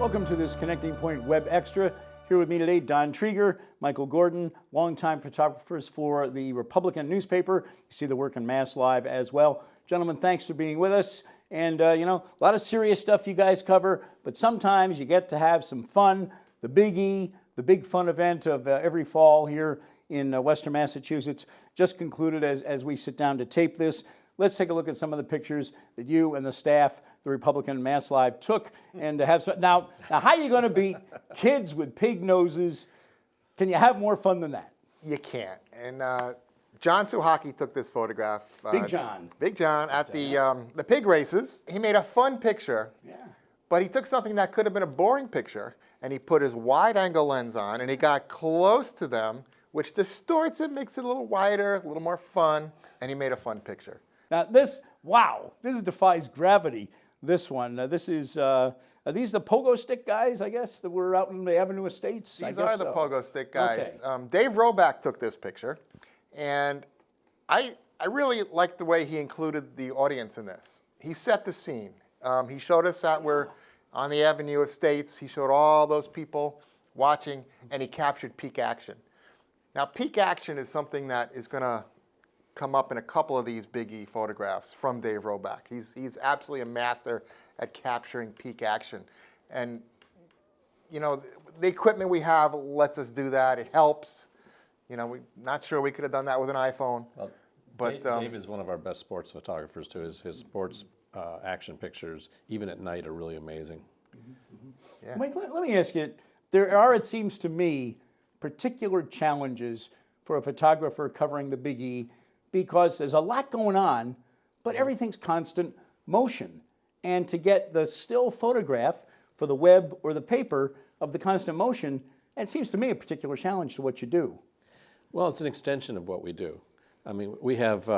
Welcome to this Connecting Point Web Extra. Here with me today, Don Treeger, Michael Gordon, longtime photographers for the Republican newspaper. You see the work in Mass Live as well. Gentlemen, thanks for being with us. And, a lot of serious stuff you guys cover, but sometimes you get to have some fun. The Big E, the big fun event of every fall here in Western Massachusetts, just concluded as we sit down to tape this. Let's take a look at some of the pictures that you and the staff, the Republican Mass Live, took, and to have some. Now, how are you going to beat kids with pig noses? Can you have more fun than that? You can't. And John Suhaki took this photograph. Big John. Big John at the pig races. He made a fun picture, but he took something that could have been a boring picture, and he put his wide-angle lens on, and he got close to them, which distorts it, makes it a little wider, a little more fun, and he made a fun picture. Now this defies gravity, this one. This is, are these the pogo stick guys, I guess, that were out in the Avenue Estates? These are the pogo stick guys. Okay. Dave Roback took this picture, and I really liked the way he included the audience in this. He set the scene. He showed us that we're on the Avenue Estates. He showed all those people watching, and he captured peak action. Now, peak action is something that is going to come up in a couple of these Big E photographs from Dave Roback. He's absolutely a master at capturing peak action. And, the equipment we have lets us do that. It helps. We're not sure we could have done that with an iPhone. Well, but Dave is one of our best sports photographers, too. His sports action pictures, even at night, are really amazing. Yeah. Mike, let me ask you, there are, it seems to me, particular challenges for a photographer covering the Big E, because there's a lot going on, but everything's constant motion. And to get the still photograph for the web or the paper of the constant motion, it seems to me a particular challenge to what you do. Well, it's an extension of what we do. I mean, we have,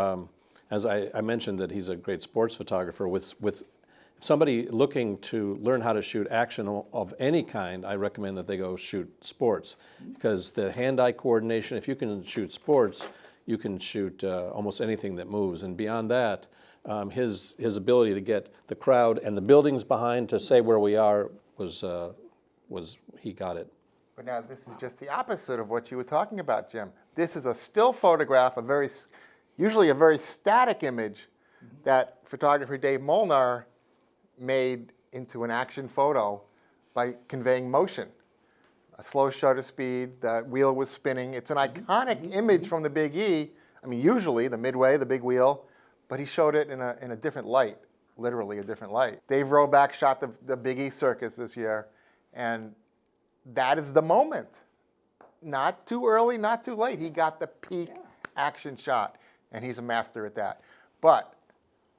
as I mentioned, that he's a great sports photographer. With somebody looking to learn how to shoot action of any kind, I recommend that they go shoot sports, because the hand-eye coordination, if you can shoot sports, you can shoot almost anything that moves. And beyond that, his ability to get the crowd and the buildings behind to say where we are was he got it. But now this is just the opposite of what you were talking about, Jim. This is a still photograph, usually a very static image that photographer Dave Molnar made into an action photo by conveying motion. A slow shutter speed, the wheel was spinning. It's an iconic image from the Big E. I mean, usually the midway, the big wheel, but he showed it in a different light, literally a different light. Dave Roback shot the Big E Circus this year, and that is the moment. Not too early, not too late. He got the peak action shot, and he's a master at that. But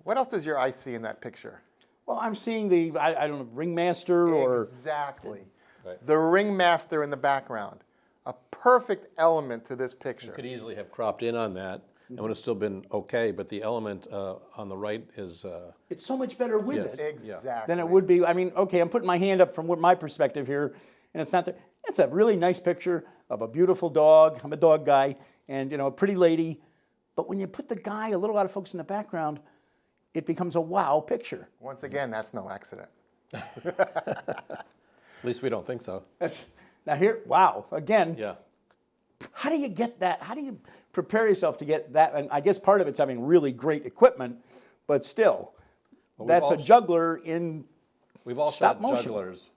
what else does your eye see in that picture? Well, I'm seeing the, I don't know, ringmaster or... Exactly. Right. The ringmaster in the background. A perfect element to this picture. You could easily have cropped in on that, and would have still been okay, but the element on the right is... It's so much better with Yes. it Exactly. than it would be. I mean, okay, I'm putting my hand up from my perspective here, and it's not there. It's a really nice picture of a beautiful dog. I'm a dog guy, and a pretty lady. But when you put the guy a little out of focus in the background, it becomes a wow picture. Once again, that's no accident. At least we don't think so. Now here, wow, again. Yeah. How do you get that? How do you prepare yourself to get that? And I guess part of it's having really great equipment, but still, that's a juggler in We've all stop shot motion. jugglers,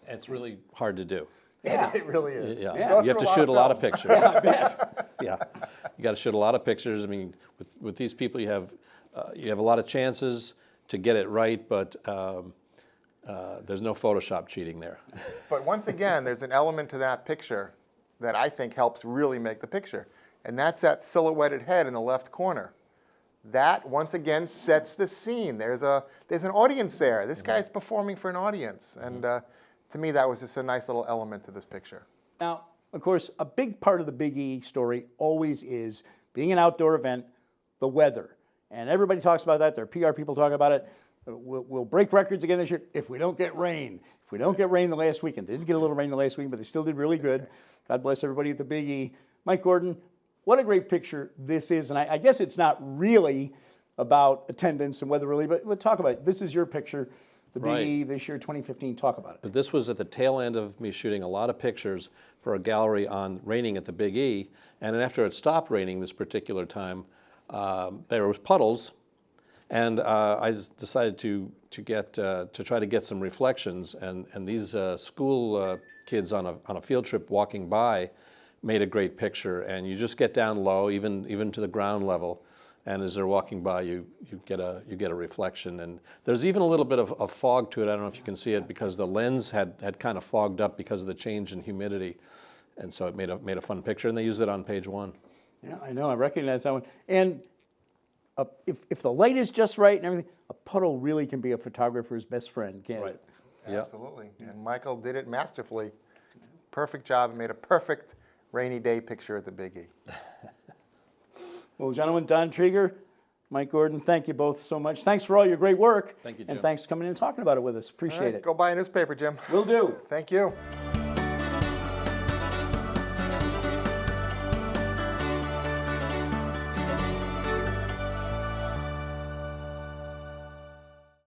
and it's really hard to do. Yeah. It really is. Yeah. You have to shoot a lot of pictures. Yeah, I bet. Yeah, you got to shoot a lot of pictures. I mean, with these people, you have a lot of chances to get it right, but there's no Photoshop cheating there. But once again, there's an element to that picture that I think helps really make the picture, and that's that silhouetted head in the left corner. That, once again, sets the scene. There's an audience there. This guy's performing for an audience, and to me, that was just a nice little element to this picture. Now, of course, a big part of the Big E story always is, being an outdoor event, the weather. And everybody talks about that. Their PR people talk about it. We'll break records again this year if we don't get rain. If we don't get rain the last weekend. They did get a little rain the last week, but they still did really good. God bless everybody at the Big E. Mike Gordon, what a great picture this is. And I guess it's not really about attendance and weather really, but we'll talk about it. This is your picture. the Big Right. E this year, 2015. Talk about it. But this was at the tail end of me shooting a lot of pictures for a gallery on raining at the Big E. And then after it stopped raining this particular time, there was puddles. And I decided to try to get some reflections. And these school kids on a field trip walking by made a great picture. And you just get down low, even to the ground level. And as they're walking by, you get a reflection. And there's even a little bit of fog to it. I don't know if you can see it because the lens had kind of fogged up because of the change in humidity, and so it made a fun picture. And they used it on page 1. Yeah, I know. I recognize that one. And if the light is just right and everything, a puddle really can be a photographer's best friend, can't it? Yeah. Absolutely. And Michael did it masterfully. Perfect job and made a perfect rainy day picture at the Big E. Well, gentlemen, Don Treeger, Mike Gordon, thank you both so much. Thanks for all your great work. Thank you, And Jim. thanks for coming in and talking about it with us. Appreciate All right, it. go buy a newspaper, Jim. Will do. Thank you.